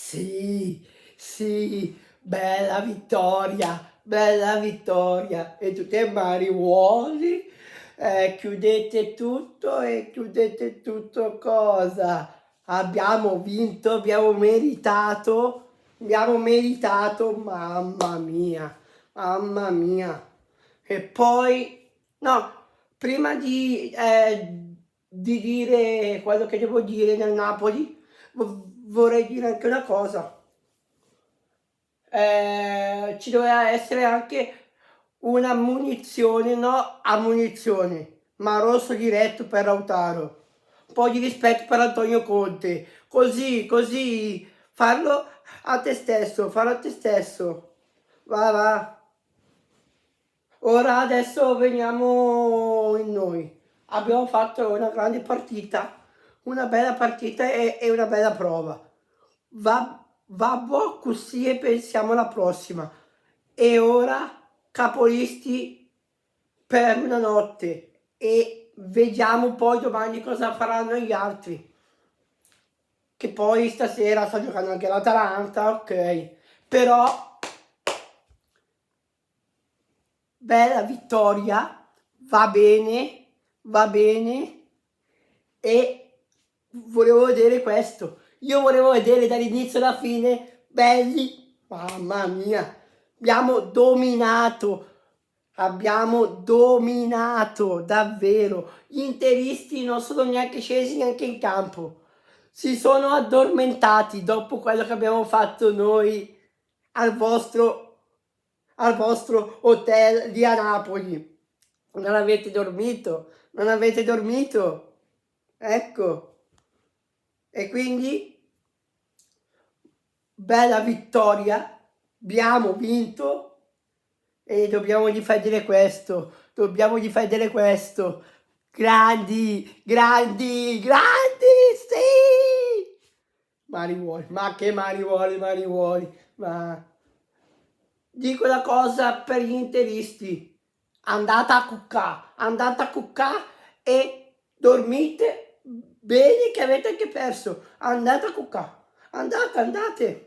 Sì, sì, bella vittoria. E tutti i mariuoli, chiudete tutto cosa? Abbiamo meritato, mamma mia. E poi, no, prima di dire quello che devo dire nel Napoli, vorrei dire anche una cosa. Ci doveva essere anche una munizione, no, ammonizione, ma rosso diretto per Lautaro. Un po' di rispetto per Antonio Conte. Così, farlo farlo a te stesso. Va, va. Ora adesso veniamo in noi. Abbiamo fatto una grande partita, una bella partita e una bella prova. Va buon così e pensiamo alla prossima. E ora capolisti per una notte e vediamo poi domani cosa faranno gli altri. Che poi stasera sta giocando anche l'Atalanta, ok. Però bella vittoria, va bene e volevo vedere questo. Io volevo vedere dall'inizio alla fine, belli, mamma mia, abbiamo dominato, davvero. Gli interisti non sono neanche scesi neanche in campo. Si sono addormentati dopo quello che abbiamo fatto noi al al vostro hotel lì a Napoli. Non avete dormito? Non avete dormito? Ecco. E quindi, bella vittoria, abbiamo vinto e dobbiamo difendere questo, Grandi, grandi, grandi, sì! Mariuoli, ma che mariuoli, ma... Dico una cosa per gli interisti, andate a cuccà e dormite bene che avete anche perso, andate a cuccà, andate.